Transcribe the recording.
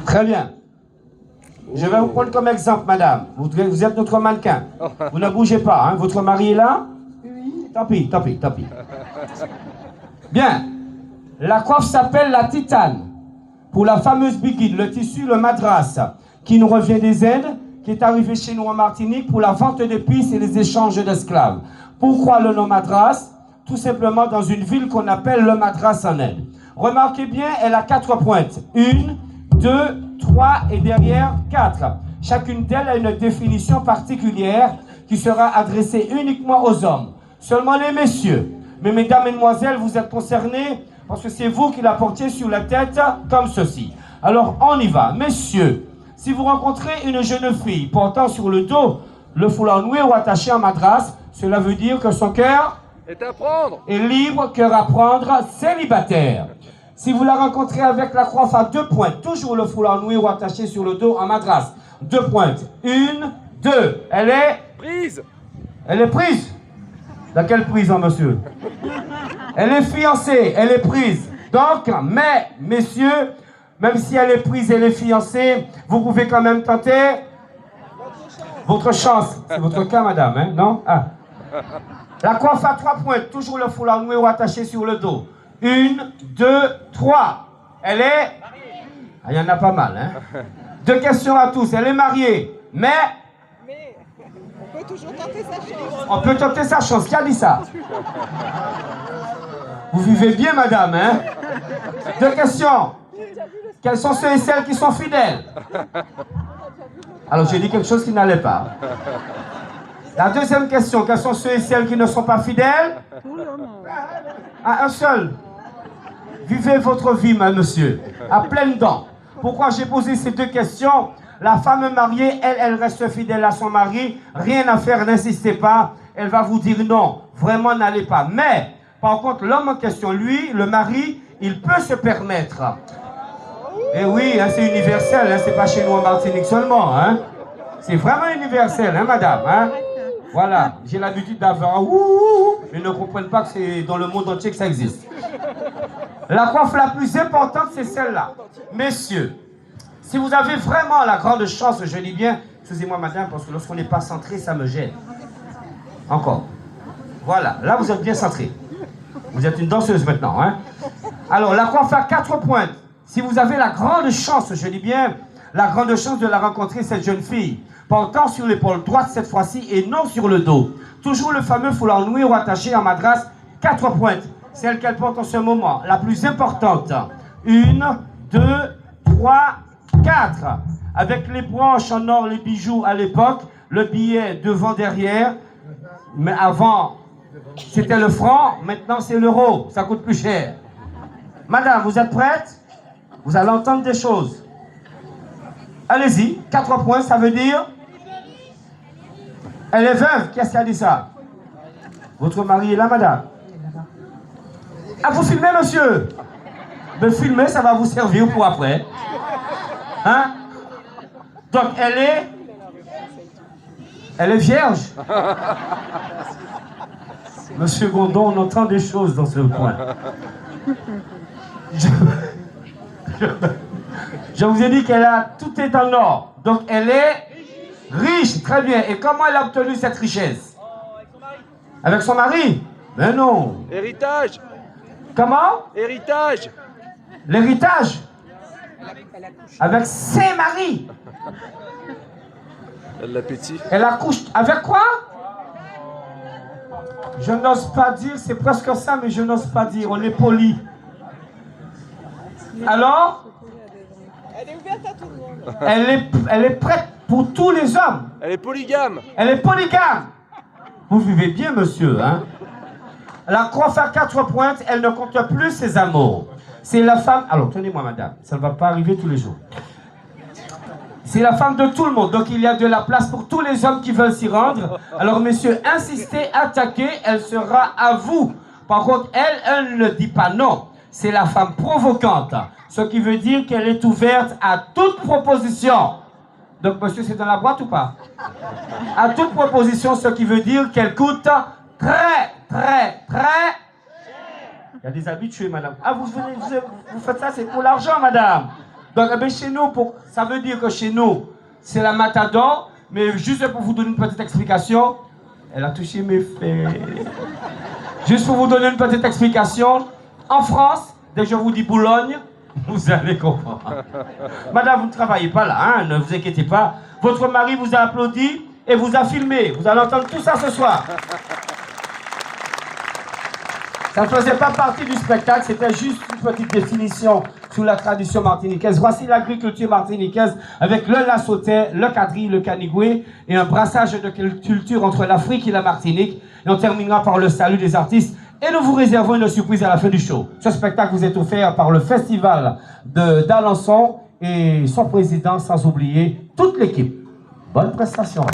Très bien. Je vais vous prendre comme exemple, madame. Vous êtes notre mannequin. Vous ne bougez pas, hein. Votre mari est là? Oui. Tant pis, tant pis, tant pis. Bien. La coiffe s'appelle la titane. Pour la fameuse biguine, le tissu, le madras, qui nous revient des Indes, qui est arrivé chez nous en Martinique pour la vente d'épices et les échanges d'esclaves. Pourquoi le nom madras? Tout simplement dans une ville qu'on appelle le Madras en Inde. Remarquez bien, elle a 4 pointes. 1, 2, 3 et derrière 4. Chacune d'elles a une définition particulière qui sera adressée uniquement aux hommes. Seulement les messieurs. Mais mesdames, mesdemoiselles, vous êtes concernés parce que c'est vous qui la portiez sur la tête comme ceci. Alors on y va. Messieurs, si vous rencontrez une jeune fille portant sur le dos le foulard noué ou attaché en madras, cela veut dire que son cœur est libre, cœur à prendre, célibataire. Si vous la rencontrez avec la coiffe à 2 pointes, toujours le foulard noué ou attaché sur le dos en madras, 2 pointes. 1, 2. Elle est prise. Elle est prise. Laquelle prise, hein, monsieur? Elle est fiancée, elle est prise. Donc, mais, messieurs, même si elle est prise, elle est fiancée, vous pouvez quand même tenter votre chance. C'est votre cas, madame, hein? Non? Ah. La coiffe à 3 pointes, toujours le foulard noué ou attaché sur le dos. 1, 2, 3. Elle est... Ah, il y en a pas mal, hein? 2 questions à tous. Elle est mariée, mais on peut toujours tenter sa chance. On peut tenter sa chance. Qui a dit ça? Vous vivez bien, madame, hein? 2 questions. Quels sont ceux et celles qui sont fidèles? Alors, j'ai dit quelque chose qui n'allait pas. La deuxième question, quels sont ceux et celles qui ne sont pas fidèles? À un seul. Vivez votre vie, monsieur, à pleines dents. Pourquoi j'ai posé ces 2 questions? La femme mariée, elle reste fidèle à son mari. Rien à faire, n'insistez pas. Elle va vous dire non, vraiment n'allez pas. Mais, par contre, l'homme en question, lui, le mari, il peut se permettre. Et oui, hein, c'est universel, hein, c'est pas chez nous en Martinique seulement. Hein. C'est vraiment universel, hein, madame. Hein. Voilà, j'ai l'habitude d'avoir ils ne comprennent pas que c'est dans le monde entier que ça existe. La coiffe la plus importante, c'est celle-là. Messieurs, si vous avez vraiment la grande chance, je dis bien, excusez-moi madame, parce que lorsqu'on n'est pas centré, ça me gêne. Encore. Voilà, là vous êtes bien centré. Vous êtes une danseuse maintenant. Hein. Alors, la coiffe à 4 pointes. Si vous avez la grande chance, je dis bien, la grande chance de la rencontrer, cette jeune fille, portant sur l'épaule droite cette fois-ci et non sur le dos. Toujours le fameux foulard noué ou attaché en madras, 4 pointes. Celle qu'elle porte en ce moment, la plus importante. 1, 2, 3, 4. Avec les branches en or, les bijoux à l'époque, le billet devant, derrière. Mais avant, c'était le franc, maintenant c'est l'euro. Ça coûte plus cher. Madame, vous êtes prête? Vous allez entendre des choses. Allez-y, 4 points, ça veut dire... Elle est veuve, qu'est-ce qui a dit ça? Votre mari est là, madame? Ah, vous filmez, monsieur? Mais filmer, ça va vous servir pour après. Hein? Donc, elle est vierge. Monsieur Gondon, on entend des choses dans ce point. Je vous ai dit qu'elle a... Tout est en or. Donc, elle est riche, très bien. Et comment elle a obtenu cette richesse? Avec son mari? Mais non. Héritage. Comment? Héritage. L'héritage? Avec ses maris. Elle l'appétit. Elle accouche. Avec quoi? Je n'ose pas dire, c'est presque ça, mais je n'ose pas dire. On est poli. Alors? Elle est ouverte à tout le monde. Elle est prête pour tous les hommes. Elle est polygame. Elle est polygame. Vous vivez bien, monsieur, hein? La coiffe à 4 pointes, elle ne compte plus ses amours. C'est la femme... Alors, tenez-moi, madame. Ça ne va pas arriver tous les jours. C'est la femme de tout le monde. Donc, il y a de la place pour tous les hommes qui veulent s'y rendre. Alors, messieurs, insistez, attaquez. Elle sera à vous. Par contre, elle ne dit pas non. C'est la femme provocante. Ce qui veut dire qu'elle est ouverte à toute proposition. Donc, monsieur, c'est dans la boîte ou pas? À toute proposition, ce qui veut dire qu'elle coûte très, très, très... Il y a des habitués, madame. Ah, vous faites ça, c'est pour l'argent, madame. Donc, eh bien, chez nous, ça veut dire que chez nous, c'est la matador, mais juste pour vous donner une petite explication, elle a touché mes fesses. Juste pour vous donner une petite explication, en France, dès que je vous dis Boulogne, vous allez comprendre. Madame, vous ne travaillez pas là, hein, ne vous inquiétez pas. Votre mari vous a applaudi et vous a filmé. Vous allez entendre tout ça ce soir. Ça ne faisait pas partie du spectacle, c'était juste une petite définition sur la tradition martiniquaise. Voici l'agriculture martiniquaise avec le lassotais, le quadrille, le canigoué et un brassage de culture entre l'Afrique et la Martinique. Et on terminera par le salut des artistes et nous vous réservons une surprise à la fin du show. Ce spectacle vous est offert par le Festival d'Alençon et son président, sans oublier toute l'équipe. Bonne prestation.